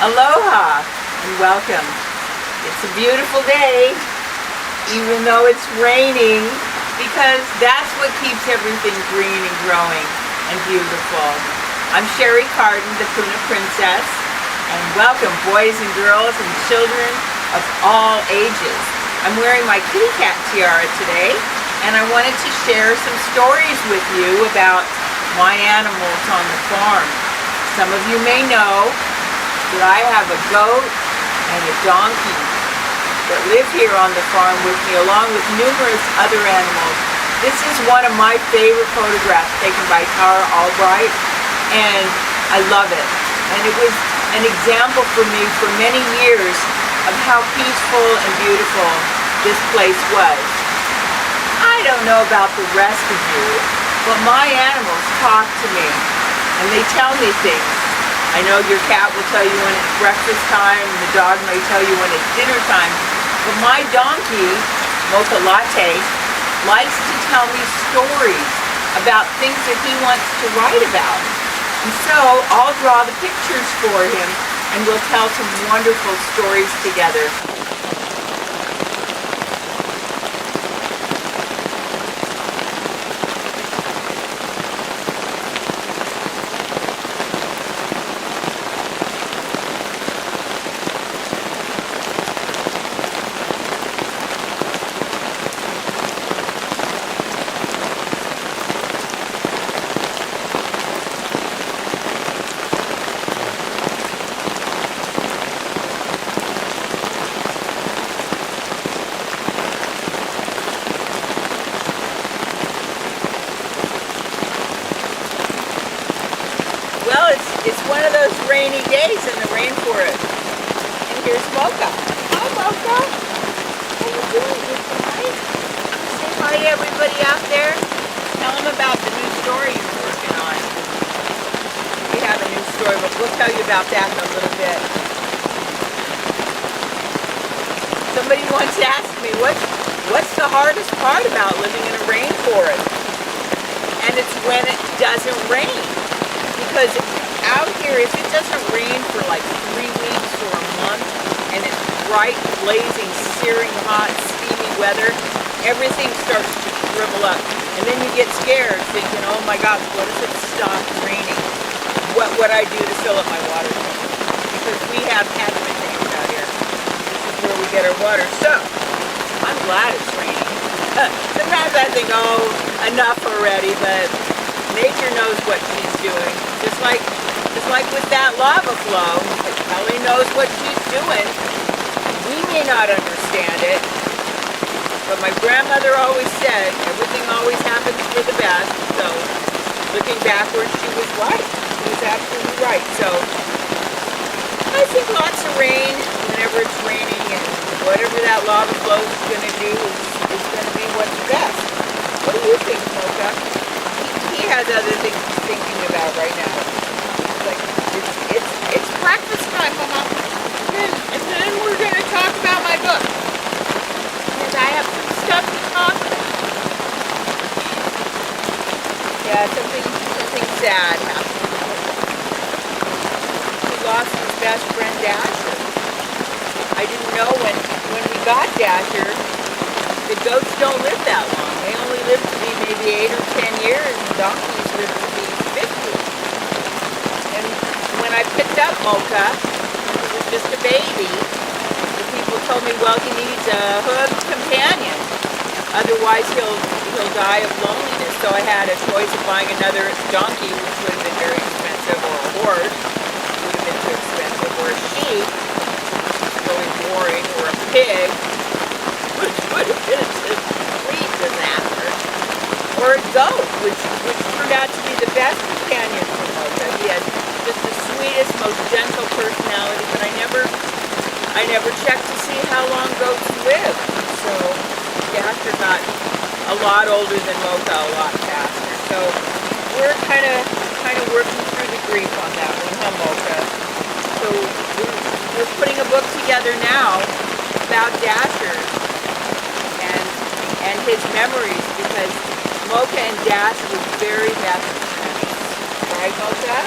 Aloha and welcome. It's a beautiful day, even though it's raining, because that's what keeps everything green and growing and beautiful. I'm Sherry Carden, the Puna Princess, and welcome boys and girls and children of all ages. I'm wearing my kitty cat tiara today, and I wanted to share some stories with you about my animals on the farm. Some of you may know that I have a goat and a donkey that live here on the farm with me, along with numerous other animals. This is one of my favorite photographs taken by Tara Albright, and I love it. And it was an example for me for many years of how peaceful and beautiful this place was. I don't know about the rest of you, but my animals talk to me, and they tell me things. I know your cat will tell you when it's breakfast time, and the dog may tell you when it's dinner time, but my donkey, Mocha likes to tell me stories about things that he wants to write about. And so I'll draw the pictures for him, and we'll tell some wonderful stories together. Well, it's one of those rainy days in the rainforest. And here's Mocha. Hi, Mocha. How you doing? You fine? Say hi to everybody out there. Tell them about the new story you're working on. We have a new story, but we'll tell you about that in a little bit. Somebody once asked me, what's the hardest part about living in a rainforest? And it's when it doesn't rain. Because out here, if it doesn't rain for like 3 weeks or a month, and it's bright, blazing, searing hot, steamy weather, everything starts to shrivel up. And then you get scared, thinking, oh my gosh, what if it stops raining? What would I do to fill up my water tank? Because we have catchment tanks out here. This is where we get our water. So, I'm glad it's raining. Sometimes I think, oh, enough already, but nature knows what she's doing. Just like with that lava flow, Kelly knows what she's doing. We may not understand it, but my grandmother always said everything always happens for the best. So looking backwards, she was right. She was absolutely right. So I think lots of rain whenever it's raining, and whatever that lava flow is going to do is going to be what's best. What do you think, Mocha? He has other things he's thinking about right now. Like, it's breakfast time, Mama. And then we're going to talk about my book. And I have some stuff to talk about. Yeah, something sad happened. He lost his best friend, Dasher. I didn't know when we got Dasher, the goats don't live that long. They only live to be maybe 8 or 10 years, and donkeys live to be 50. And when I picked up Mocha, he was just a baby, the people told me, well, he needs a hooved companion. Otherwise, he'll die of loneliness. So I had a choice of buying another donkey, which would have been very expensive, or a horse, which would have been too expensive, or a sheep, which is really boring, or a pig, which would have been a complete disaster, or a goat, which turned out to be the best companion for Mocha. He has just the sweetest, most gentle personality, but I never checked to see how long goats live. So Dasher got a lot older than Mocha, a lot faster. So we're kind of working through the grief on that one, huh, Mocha? So we're putting a book together now about Dasher and his memories, because Mocha and Dasher were very best friends. Right, Mocha?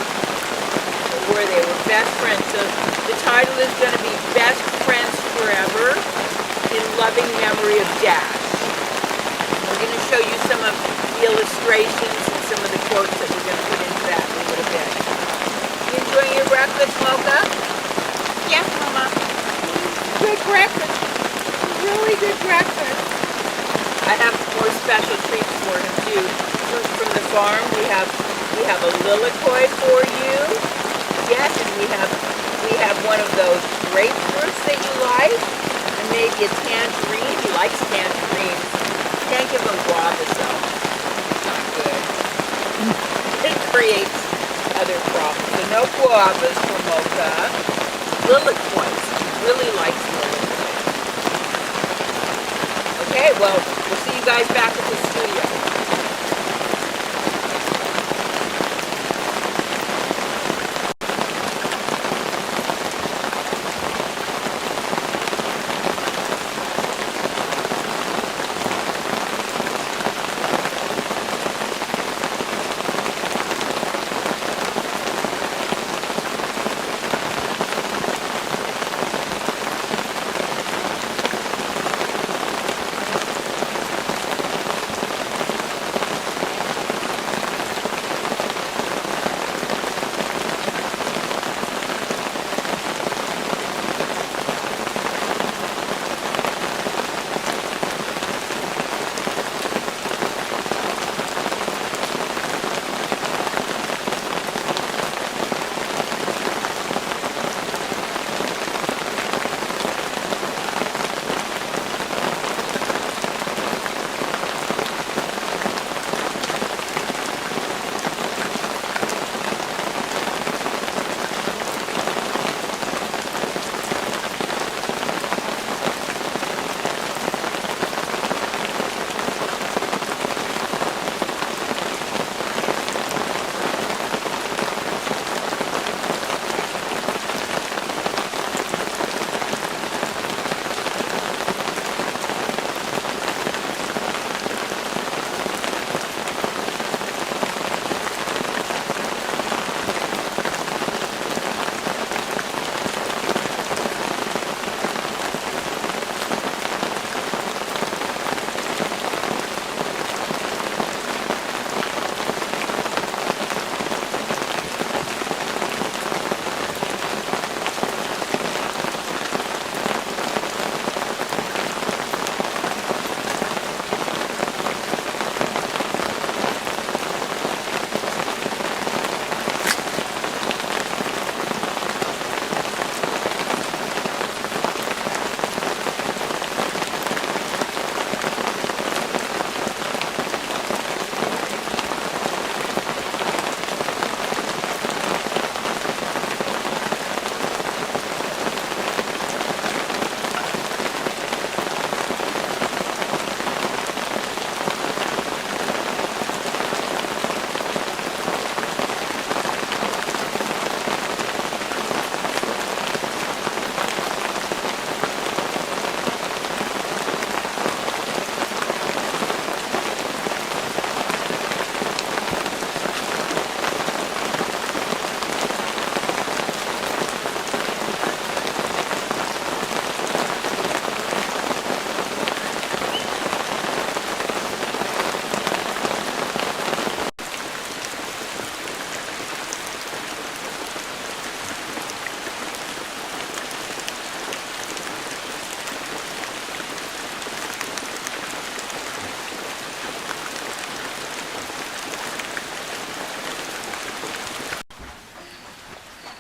So were they? Were best friends. So the title is going to be Best Friends Forever in Loving Memory of Dash. I'm going to show you some of the illustrations and some of the quotes that we're going to put into that in a little bit. You enjoying your breakfast, Mocha? Yes, Mama. Good breakfast. Really good breakfast. I have more special treats for him too. Fruit from the farm. We have a lilikoi for you. Yes, and we have one of those grapefruits that you like, and maybe a tangerine. He likes tangerines. Can't give him guavas though. Not good. It creates other problems. So no guavas for Mocha. Lilikois. He really likes lilikois. Okay, well, we'll see you guys back at the studio.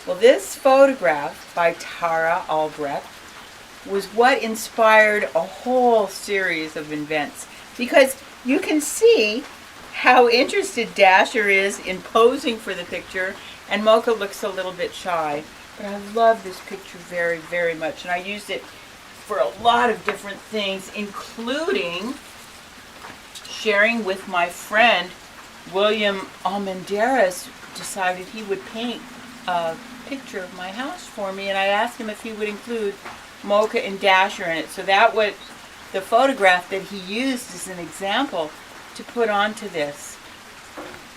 Well, this photograph by Tara Albrecht was what inspired a whole series of events, because you can see how interested Dasher is in posing for the picture, and Mocha looks a little bit shy. But I love this picture very, very much, and I used it for a lot of different things, including sharing with my friend William Almendarez. Decided he would paint a picture of my house for me, and I asked him if he would include Mocha and Dasher in it. So that was the photograph that he used as an example to put onto this.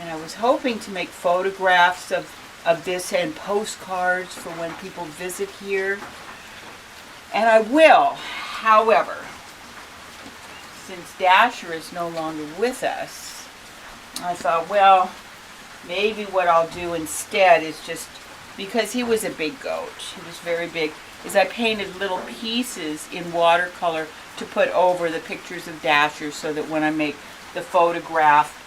And I was hoping to make photographs of of this and postcards for when people visit here. And I will, however, since Dasher is no longer with us, I thought, well, maybe what I'll do instead is just, because he was a big goat, he was very big, is I painted little pieces in watercolor to put over the pictures of Dasher so that when I make the photograph,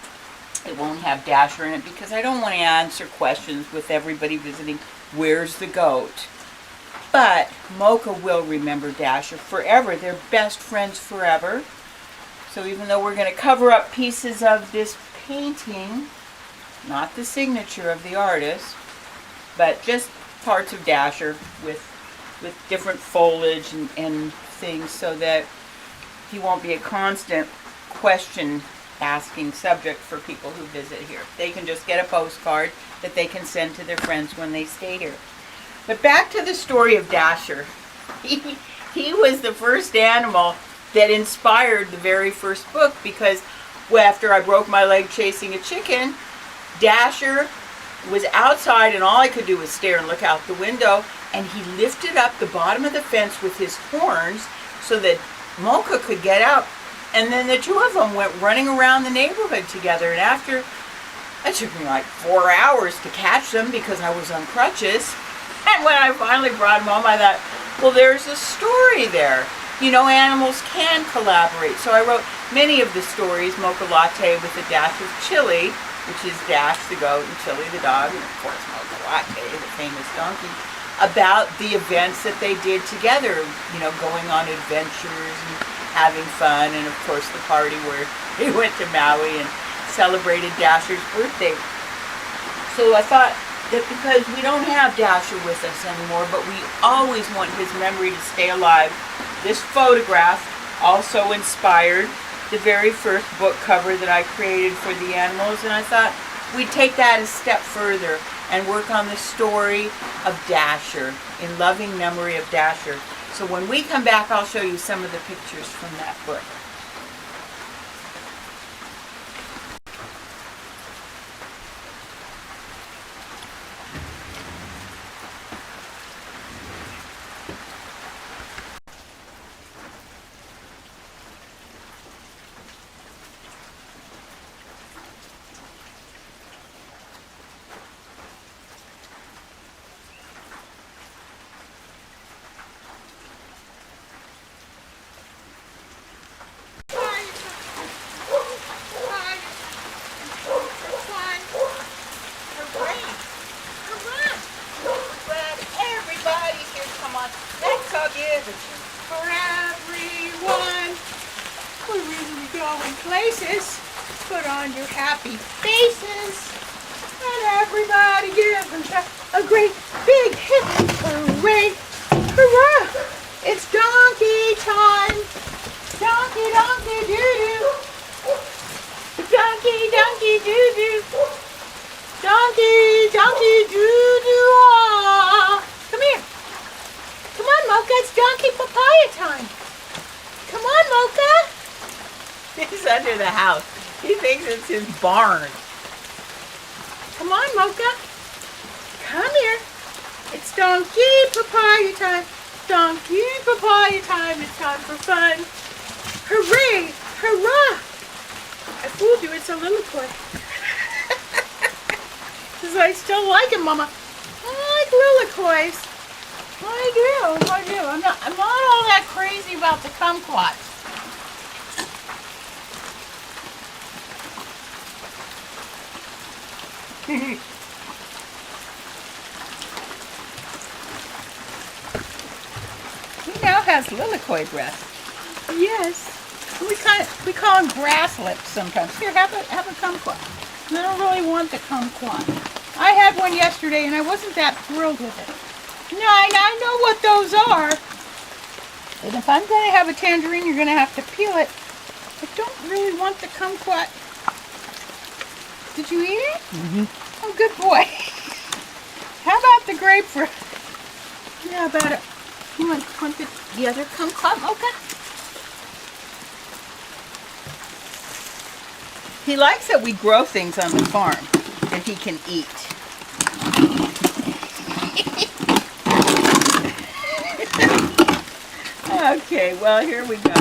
it won't have Dasher in it, because I don't want to answer questions with everybody visiting, where's the goat? But Mocha will remember Dasher forever. They're best friends forever. So even though we're going to cover up pieces of this painting, not the signature of the artist, but just parts of Dasher with different foliage and things, so that he won't be a constant question asking subject for people who visit here. They can just get a postcard that they can send to their friends when they stay here. But back to the story of Dasher. He was the first animal that inspired the very first book, because after I broke my leg chasing a chicken, Dasher was outside and all I could do was stare and look out the window, and he lifted up the bottom of the fence with his horns so that Mocha could get out. And then the two of them went running around the neighborhood together, and after, it took me like 4 hours to catch them because I was on crutches. And when I finally brought them home, I thought, well, there's a story there. You know, animals can collaborate. So I wrote many of the stories, Mocha Latte with a dash of chili, which is Dash the goat and Chili the dog, and of course Mocha Latte, the famous donkey, about the events that they did together, you know, going on adventures and having fun, and of course the party where they went to Maui and celebrated Dasher's birthday. So I thought that because we don't have Dasher with us anymore, but we always want his memory to stay alive, this photograph also inspired the very first book cover that I created for the animals, and I thought we'd take that a step further and work on the story of Dasher, in loving memory of Dasher. So when we come back, I'll show you some of the pictures from that book. For everyone, we're really going places. Put on your happy faces, and everybody give them a great big hip hooray! Hurrah! It's donkey time. Donkey, donkey, doo-doo. Donkey, donkey, doo-doo. Donkey, donkey, doo-doo. Ah. Come here. Come on, Mocha, it's donkey papaya time. Come on, Mocha. He's under the house. He thinks it's his barn. Come on, Mocha. Come here. It's donkey papaya time. Donkey papaya time. It's time for fun. Hooray! Hurrah! I fooled you. It's a Lilliput. Because I still like him, Mama. I like Lilliput. I do. I'm not all that crazy about the kumquats. He now has lilikoi breath. Yes. We call them grass lips sometimes. Here, have a kumquat. I don't really want the kumquat. I had one yesterday and I wasn't that thrilled with it. No, I know what those are. And if I'm going to have a tangerine, you're going to have to peel it. I don't really want the kumquat. Did you eat it? Mm-hmm. Oh, good boy. How about the grapefruit? Yeah, about it. You want the other kumquat, Mocha? He likes that we grow things on the farm that he can eat. Okay, well, here we go.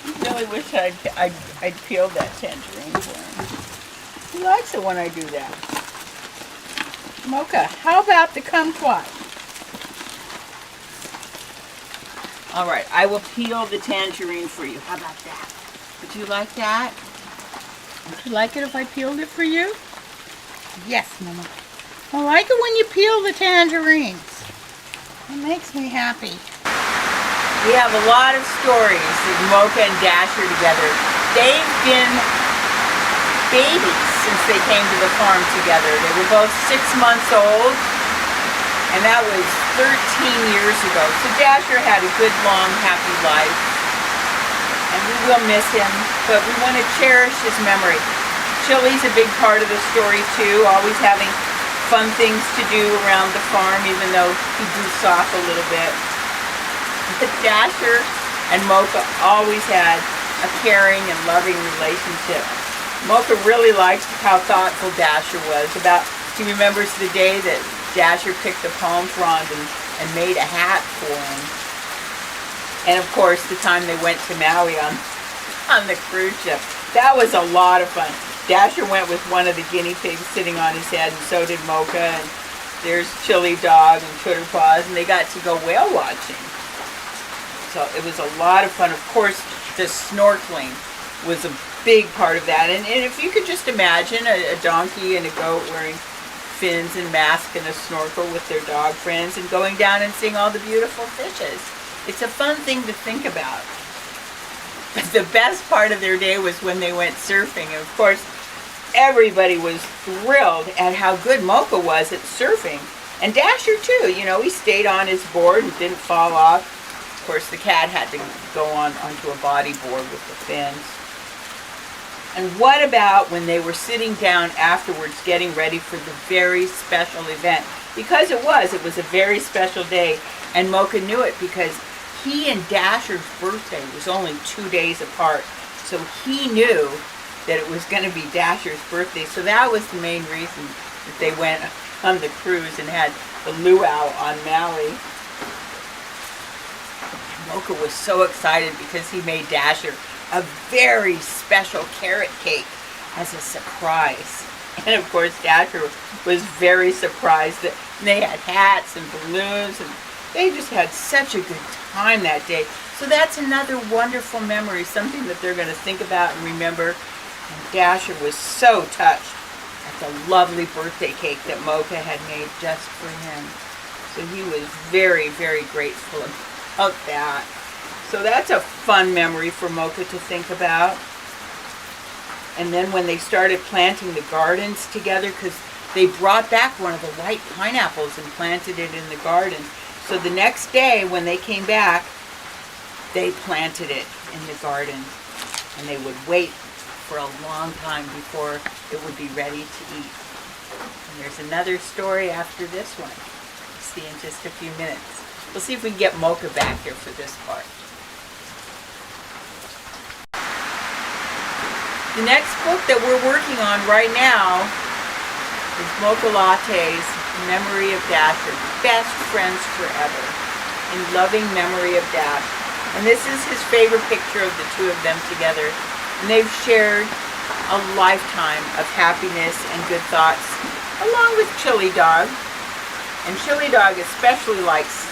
I really wish I'd peeled that tangerine for him. He likes it when I do that. Mocha, how about the kumquat? All right, I will peel the tangerine for you. How about that? Would you like that? Would you like it if I peeled it for you? Yes, Mama. I like it when you peel the tangerines. It makes me happy. We have a lot of stories of Mocha and Dasher together. They've been babies since they came to the farm together. They were both 6 months old, and that was 13 years ago. So Dasher had a good, long, happy life, and we will miss him, but we want to cherish his memory. Chili's a big part of the story too, always having fun things to do around the farm, even though he goofs off a little bit. But Dasher and Mocha always had a caring and loving relationship. Mocha really liked how thoughtful Dasher was. He remembers the day that Dasher picked the palm frond and made a hat for him. And of course, the time they went to Maui on the cruise ship. That was a lot of fun. Dasher went with one of the guinea pigs sitting on his head, and so did Mocha. And there's Chili Dog and Twitterpaws, and they got to go whale watching. So it was a lot of fun. Of course, the snorkeling was a big part of that. And if you could just imagine a donkey and a goat wearing fins and masks and a snorkel with their dog friends and going down and seeing all the beautiful fishes. It's a fun thing to think about. But the best part of their day was when they went surfing. And of course, everybody was thrilled at how good Mocha was at surfing. And Dasher too, you know, he stayed on his board and didn't fall off. Of course, the cat had to go onto a body board with the fins. And what about when they were sitting down afterwards getting ready for the very special event? Because it was a very special day, and Mocha knew it because he and Dasher's birthday was only 2 days apart. So he knew that it was going to be Dasher's birthday. So that was the main reason that they went on the cruise and had the luau on Maui. Mocha was so excited because he made Dasher a very special carrot cake as a surprise. And of course, Dasher was very surprised that they had hats and balloons, and they just had such a good time that day. So that's another wonderful memory, something that they're going to think about and remember. And Dasher was so touched at the lovely birthday cake that Mocha had made just for him. So he was very, very grateful about that. So that's a fun memory for Mocha to think about. And then when they started planting the gardens together, because they brought back one of the white pineapples and planted it in the garden. So the next day when they came back, they planted it in the garden. And they would wait for a long time before it would be ready to eat. And there's another story after this one. We'll see in just a few minutes. We'll see if we can get Mocha back here for this part. The next book that we're working on right now is Mocha Latte's Memory of Dasher, Best Friends Forever, in loving memory of Dash. And this is his favorite picture of the two of them together. And they've shared a lifetime of happiness and good thoughts, along with Chili Dog. And Chili Dog especially likes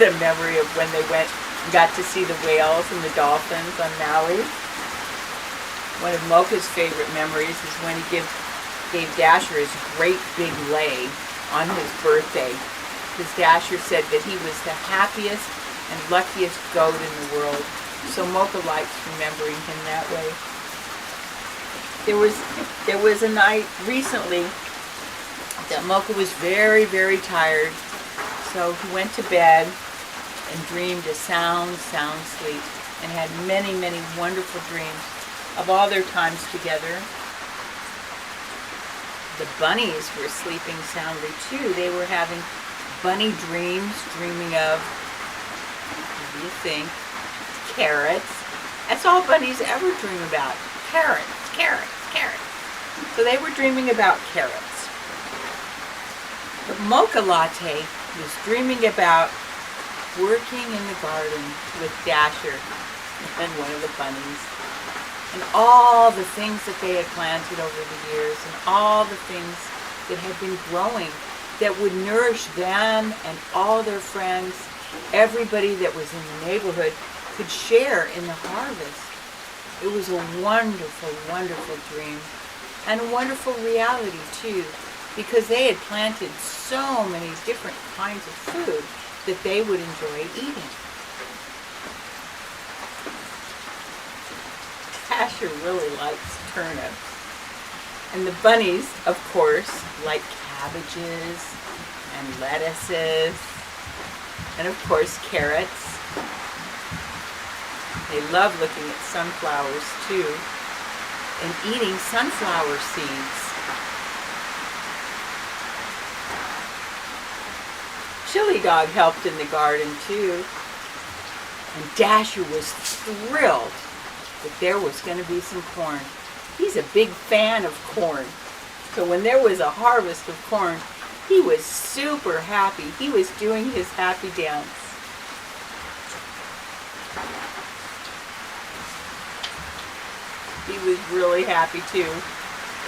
the memory of when they went and got to see the whales and the dolphins on Maui. One of Mocha's favorite memories is when he gave Dasher his great big lei on his birthday. Because Dasher said that he was the happiest and luckiest goat in the world. So Mocha likes remembering him that way. There was a night recently that Mocha was very, very tired. So he went to bed and dreamed a sound sleep and had many, many wonderful dreams of all their times together. The bunnies were sleeping soundly too. They were having bunny dreams, dreaming of, what do you think, carrots That's all bunnies ever dream about. Carrots, carrots, carrots. So they were dreaming about carrots. But Mocha Latte was dreaming about working in the garden with Dasher and one of the bunnies. And all the things that they had planted over the years and all the things that had been growing that would nourish them and all their friends. Everybody that was in the neighborhood could share in the harvest. It was a wonderful, wonderful dream and a wonderful reality too, because they had planted so many different kinds of food that they would enjoy eating. Dasher really likes turnips. And the bunnies, of course, like cabbages and lettuces and of course carrots. They love looking at sunflowers too and eating sunflower seeds. Chili Dog helped in the garden too, and Dasher was thrilled that there was going to be some corn. He's a big fan of corn, so when there was a harvest of corn, he was super happy. He was doing his happy dance. He was really happy too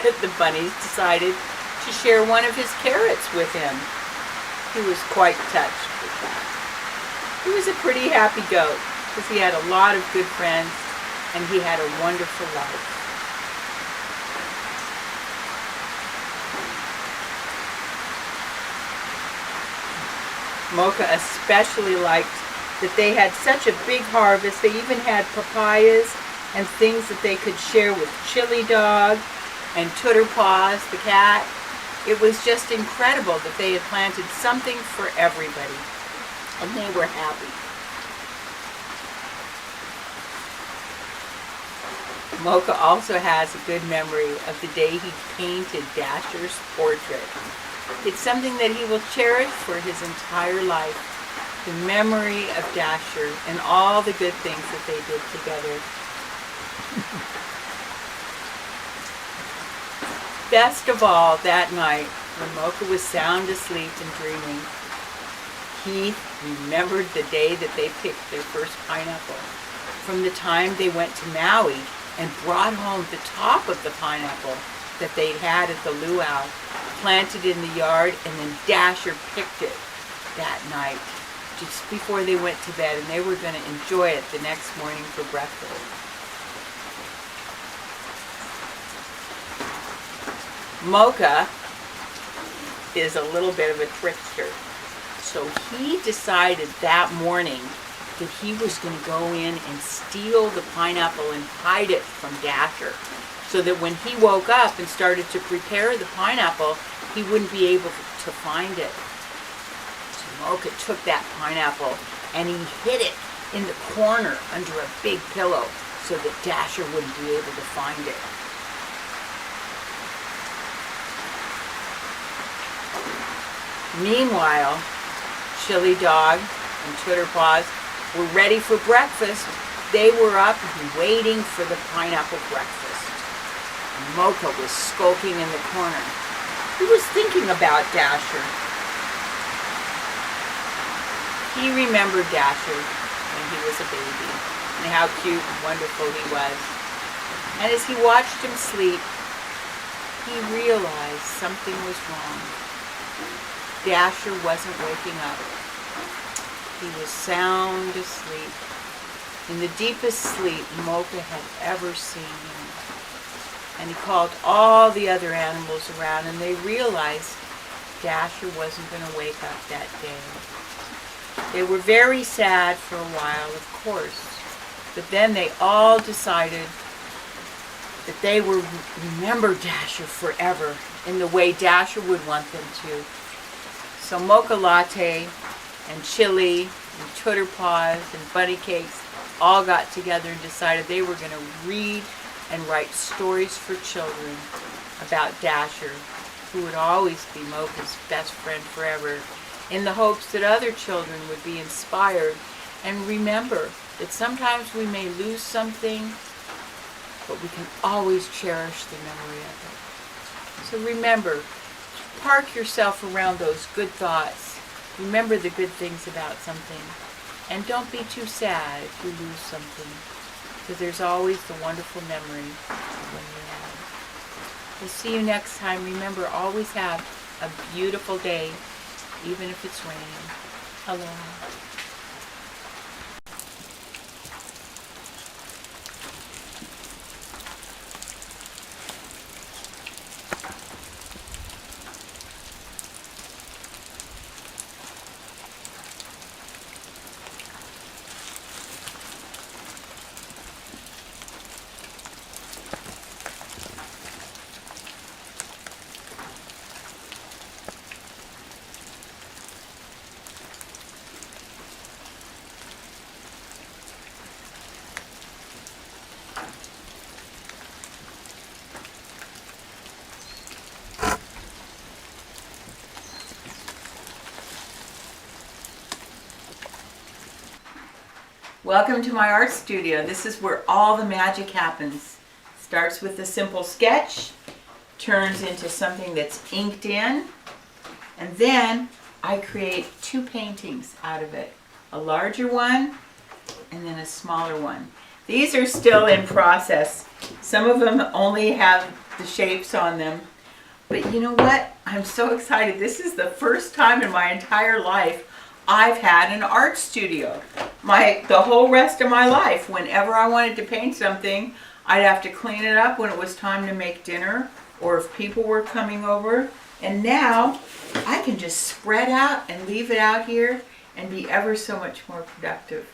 that the bunnies decided to share one of his carrots with him. He was quite touched with that. He was a pretty happy goat because he had a lot of good friends and he had a wonderful life. Mocha especially liked that they had such a big harvest. They even had papayas and things that they could share with Chili Dog and Tooter Paws, the cat. It was just incredible that they had planted something for everybody, and they were happy. Mocha also has a good memory of the day he painted Dasher's portrait. It's something that he will cherish for his entire life, the memory of Dasher and all the good things that they did together. Best of all, that night, when Mocha was sound asleep and dreaming, he remembered the day that they picked their first pineapple, from the time they went to Maui and brought home the top of the pineapple that they'd had at the luau, planted in the yard, and then Dasher picked it that night, just before they went to bed, and they were going to enjoy it the next morning for breakfast. Mocha is a little bit of a trickster. So he decided that morning that he was going to go in and steal the pineapple and hide it from Dasher, so that when he woke up and started to prepare the pineapple, he wouldn't be able to find it. So Mocha took that pineapple and he hid it in the corner under a big pillow so that Dasher wouldn't be able to find it. Meanwhile, Chili Dog and Tooter Paws were ready for breakfast. They were up and waiting for the pineapple breakfast. Mocha was skulking in the corner. He was thinking about Dasher. He remembered Dasher when he was a baby and how cute and wonderful he was. And as he watched him sleep, he realized something was wrong. Dasher wasn't waking up. He was sound asleep, in the deepest sleep Mocha had ever seen him. And he called all the other animals around, and they realized Dasher wasn't going to wake up that day. They were very sad for a while, of course, but then they all decided that they would remember Dasher forever in the way Dasher would want them to. So Mocha Latte and Chili and Tooter Paws and Bunny Cakes all got together and decided they were going to read and write stories for children about Dasher, who would always be Mocha's best friend forever, in the hopes that other children would be inspired and remember that sometimes we may lose something, but we can always cherish the memory of it. So remember, park yourself around those good thoughts. Remember the good things about something. And don't be too sad if you lose something, because there's always the wonderful memory when you have it. We'll see you next time. Remember, always have a beautiful day, even if it's raining. Aloha. Welcome to my art studio. This is where all the magic happens. Starts with a simple sketch, turns into something that's inked in, and then I create two paintings out of it. A larger one and then a smaller one. These are still in process. Some of them only have the shapes on them. But you know what? I'm so excited. This is the first time in my entire life I've had an art studio. The whole rest of my life, whenever I wanted to paint something, I'd have to clean it up when it was time to make dinner or if people were coming over. And now I can just spread out and leave it out here and be ever so much more productive.